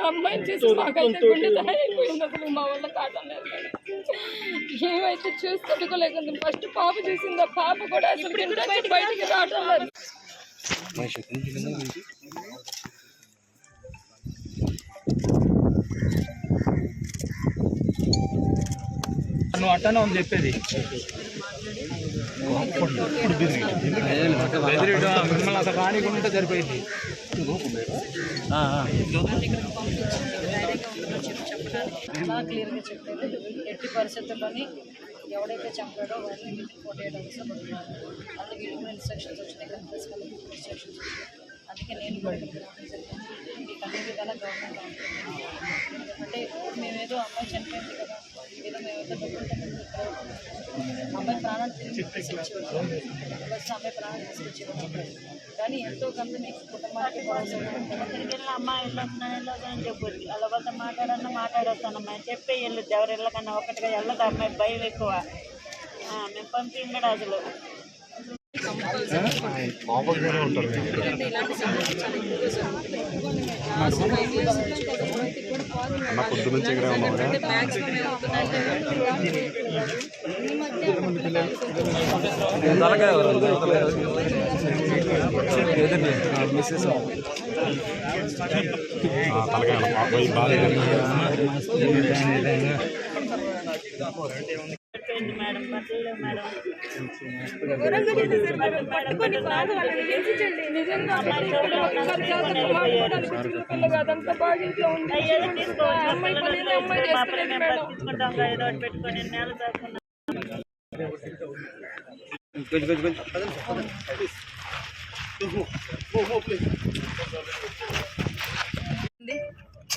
అమ్మాయిని చేసి మాకైతే గుండె అయిపోయింది. అసలు మా వల్ల కాటలేదు మేడం. ఏమైతే చూసుకోలేకుండా ఫస్ట్ పాప చూసింది. ఆ పాప కూడా అసలు బయటికి రావడం లేదు. నువ్వు అట్టనే ఉంది చెప్పేది. మిమ్మల్ని అసలు రానికుంటే సరిపోయింది. చాలా క్లియర్గా చెప్పారు. ఎట్టి పరిస్థితుల్లోని ఎవడైతే చంపాడో వారిని 48 అవర్స్ పడుతున్నారు. అందుకే ఇన్స్ట్రక్షన్స్ వచ్చినాయి, కన్ఫరెన్స్ ఇన్స్ట్రక్షన్స్ వచ్చినాయి. అందుకే నేను కూడా మీకు అన్ని విధాలా గవర్నమెంట్ అనుకుంటున్నాను. అంటే మేమేదో అమ్మాయి చనిపోయింది కదా, ఏదో మేమైతే అమ్మాయి ప్రాణాలు తీసుకొచ్చేవాళ్ళం, అమ్మాయి ప్రాణాలు తీసుకొచ్చేవాళ్ళం. కానీ ఎంతో కొంత మీకు కుటుంబానికి అమ్మాయి వెళ్ళొస్తున్నాను చెప్పొచ్చు. వాళ్ళ వాళ్ళతో మాట్లాడొస్తానమ్మా చెప్పే వెళ్ళొద్దు. ఎవరు వెళ్ళకన్నా ఒకటిగా వెళ్ళదు. అమ్మాయి భయం ఎక్కువ. మేము పంపించడం అసలు మేడం బట్టలు మేడం అదంతా బాగా తీసుకుంటాం ఏదో పెట్టుకొని నేల తాకున్నాం.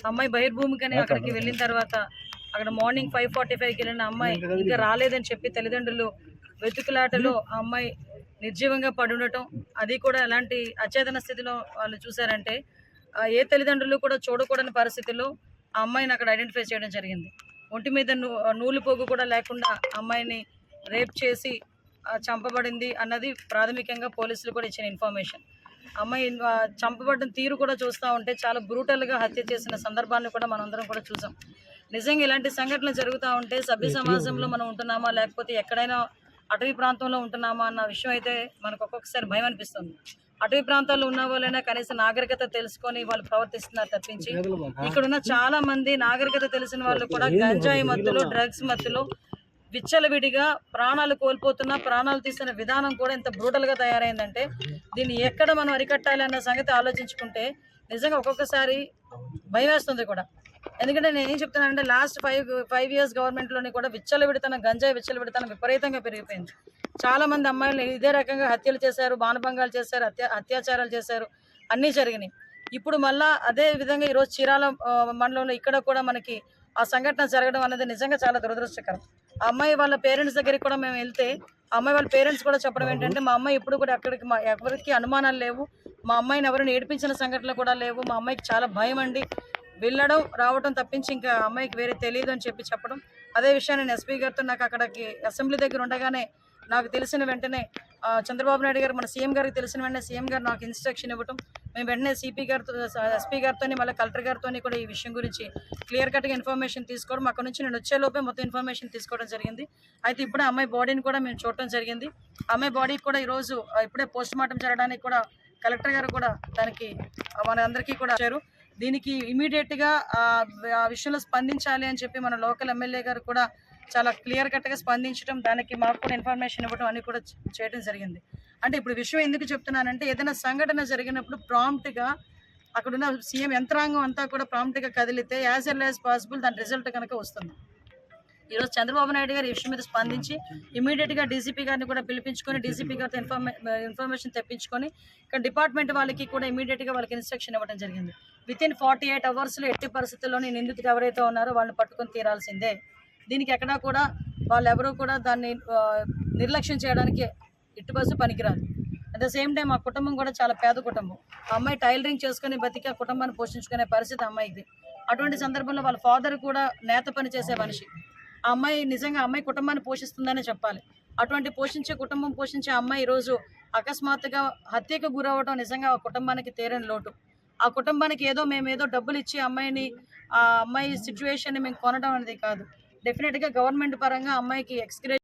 అమ్మాయి బహిర్భూమికని అక్కడికి వెళ్ళిన తర్వాత అక్కడ మార్నింగ్ 5:45కి వెళ్ళిన అమ్మాయి ఇంకా రాలేదని చెప్పి తల్లిదండ్రులు వెతుకులాటలో ఆ అమ్మాయి నిర్జీవంగా పడి ఉండటం, అది కూడా ఎలాంటి అచేతన స్థితిలో వాళ్ళు చూసారంటే ఏ తల్లిదండ్రులు కూడా చూడకూడని పరిస్థితుల్లో ఆ అమ్మాయిని అక్కడ ఐడెంటిఫై చేయడం జరిగింది. ఒంటి మీద నూలు పోగు కూడా లేకుండా అమ్మాయిని రేప్ చేసి చంపబడింది అన్నది ప్రాథమికంగా పోలీసులు కూడా ఇచ్చిన ఇన్ఫర్మేషన్. అమ్మాయి చంపబడిన తీరు కూడా చూస్తూ ఉంటే చాలా బ్రూటల్గా హత్య చేసిన సందర్భాన్ని కూడా మనందరం కూడా చూసాం. నిజంగా ఇలాంటి సంఘటనలు జరుగుతూ ఉంటే సభ్య సమాజంలో మనం ఉంటున్నామా లేకపోతే ఎక్కడైనా అటవీ ప్రాంతంలో ఉంటున్నామా అన్న విషయం అయితే మనకు ఒక్కొక్కసారి భయం అనిపిస్తుంది. అటవీ ప్రాంతాల్లో ఉన్న వాళ్ళైనా కనీసం నాగరికత తెలుసుకొని వాళ్ళు ప్రవర్తిస్తున్నారు తప్పించి ఇక్కడున్న చాలా మంది నాగరికత తెలిసిన వాళ్ళు కూడా గంజాయి మత్తులో డ్రగ్స్ మత్తులో విచ్చలవిడిగా ప్రాణాలు కోల్పోతున్న ప్రాణాలు తీసిన విధానం కూడా ఇంత బ్రూటల్గా తయారైందంటే దీన్ని ఎక్కడ మనం అరికట్టాలి అన్న సంగతి ఆలోచించుకుంటే నిజంగా ఒక్కొక్కసారి భయం వేస్తుంది కూడా. ఎందుకంటే నేను ఏం చెప్తున్నానంటే లాస్ట్ 5 years గవర్నమెంట్లోని కూడా విచ్చలవిడితనం గంజాయి విచ్చలవిడితనం విపరీతంగా పెరిగిపోయింది. చాలామంది అమ్మాయిలు ఇదే రకంగా హత్యలు చేశారు, మానభంగాలు చేశారు, అత్యాచారాలు చేశారు, అన్నీ జరిగినాయి. ఇప్పుడు మళ్ళా అదే విధంగా ఈరోజు చీరాల మండలంలో ఇక్కడ కూడా మనకి ఆ సంఘటన జరగడం అనేది నిజంగా చాలా దురదృష్టకరం. ఆ అమ్మాయి వాళ్ళ పేరెంట్స్ దగ్గరికి కూడా మేము వెళ్తే ఆ అమ్మాయి వాళ్ళ పేరెంట్స్ కూడా చెప్పడం ఏంటంటే మా అమ్మాయి ఇప్పుడు కూడా అక్కడికి ఎవరికి అనుమానాలు లేవు, మా అమ్మాయిని ఎవరిని ఏడిపించిన సంఘటనలు కూడా లేవు, మా అమ్మాయికి చాలా భయం అండి, వెళ్ళడం రావడం తప్పించి ఇంకా అమ్మాయికి వేరే తెలియదు అని చెప్పడం. అదే విషయాన్ని నేను ఎస్పీ గారితో నాకు అక్కడికి అసెంబ్లీ దగ్గర ఉండగానే నాకు తెలిసిన వెంటనే చంద్రబాబు నాయుడు గారు మన సీఎం గారికి తెలిసిన వెంటనే సీఎం గారు నాకు ఇన్స్ట్రక్షన్ ఇవ్వడం, మేము వెంటనే సిపి గారితో ఎస్పీ గారితో మళ్ళీ కలెక్టర్ గారితో కూడా ఈ విషయం గురించి క్లియర్ కట్గా ఇన్ఫర్మేషన్ తీసుకోవడం, అక్కడ నుంచి నేను వచ్చేలోపే మొత్తం ఇన్ఫర్మేషన్ తీసుకోవడం జరిగింది. అయితే ఇప్పుడే అమ్మాయి బాడీని కూడా మేము చూడటం జరిగింది. అమ్మాయి బాడీకి కూడా ఈరోజు ఇప్పుడే పోస్ట్ మార్టం జరగడానికి కూడా కలెక్టర్ గారు కూడా దానికి మన అందరికీ కూడా వచ్చారు. దీనికి ఇమీడియట్గా ఆ విషయంలో స్పందించాలి అని చెప్పి మన లోకల్ ఎమ్మెల్యే గారు కూడా చాలా క్లియర్ కట్గా స్పందించడం, దానికి మాకు కూడా ఇన్ఫర్మేషన్ ఇవ్వడం అన్నీ కూడా చేయడం జరిగింది. అంటే ఇప్పుడు విషయం ఎందుకు చెప్తున్నానంటే ఏదైనా సంఘటన జరిగినప్పుడు ప్రాంప్ట్గా అక్కడున్న సీఎం యంత్రాంగం అంతా కూడా ప్రాంప్ట్గా కదిలితే యాజ్ ఎర్లీ యాజ్ పాసిబుల్ దాని రిజల్ట్ కనుక వస్తుంది. ఈరోజు చంద్రబాబు నాయుడు గారు ఈ విషయం మీద స్పందించి ఇమీడియట్గా డీసీపీ గారిని కూడా పిలిపించుకొని డీసీపీ గారితో ఇన్ఫర్మేషన్ తెప్పించుకొని ఇక్కడ డిపార్ట్మెంట్ వాళ్ళకి కూడా ఇమీడియట్గా వాళ్ళకి ఇన్స్ట్రక్షన్ ఇవ్వడం జరిగింది. వితిన్ 48 అవర్స్లో ఎట్టి పరిస్థితుల్లోని నిందితులు ఎవరైతే ఉన్నారో వాళ్ళని పట్టుకొని తీరాల్సిందే. దీనికి ఎక్కడా కూడా వాళ్ళు ఎవరూ కూడా దాన్ని నిర్లక్ష్యం చేయడానికి ఎట్టి బస్సు పనికిరాదు. అట్ ద సేమ్ టైం ఆ కుటుంబం కూడా చాలా పేద కుటుంబం. ఆ అమ్మాయి టైలరింగ్ చేసుకుని బతికి ఆ కుటుంబాన్ని పోషించుకునే పరిస్థితి అమ్మాయికి. అటువంటి సందర్భంలో వాళ్ళ ఫాదర్ కూడా నేత పని చేసే మనిషి. ఆ అమ్మాయి నిజంగా అమ్మాయి కుటుంబాన్ని పోషిస్తుందనే చెప్పాలి. అటువంటి కుటుంబం పోషించే అమ్మాయి ఈరోజు అకస్మాత్తుగా హత్యకు గురవడం నిజంగా ఆ కుటుంబానికి తీరని లోటు. ఆ కుటుంబానికి మేమేదో డబ్బులు ఇచ్చి ఆ అమ్మాయి సిచ్యువేషన్ని మేము కొనడం అనేది కాదు. డెఫినెట్గా గవర్నమెంట్ పరంగా అమ్మాయికి ఎక్స్గ్రేషన్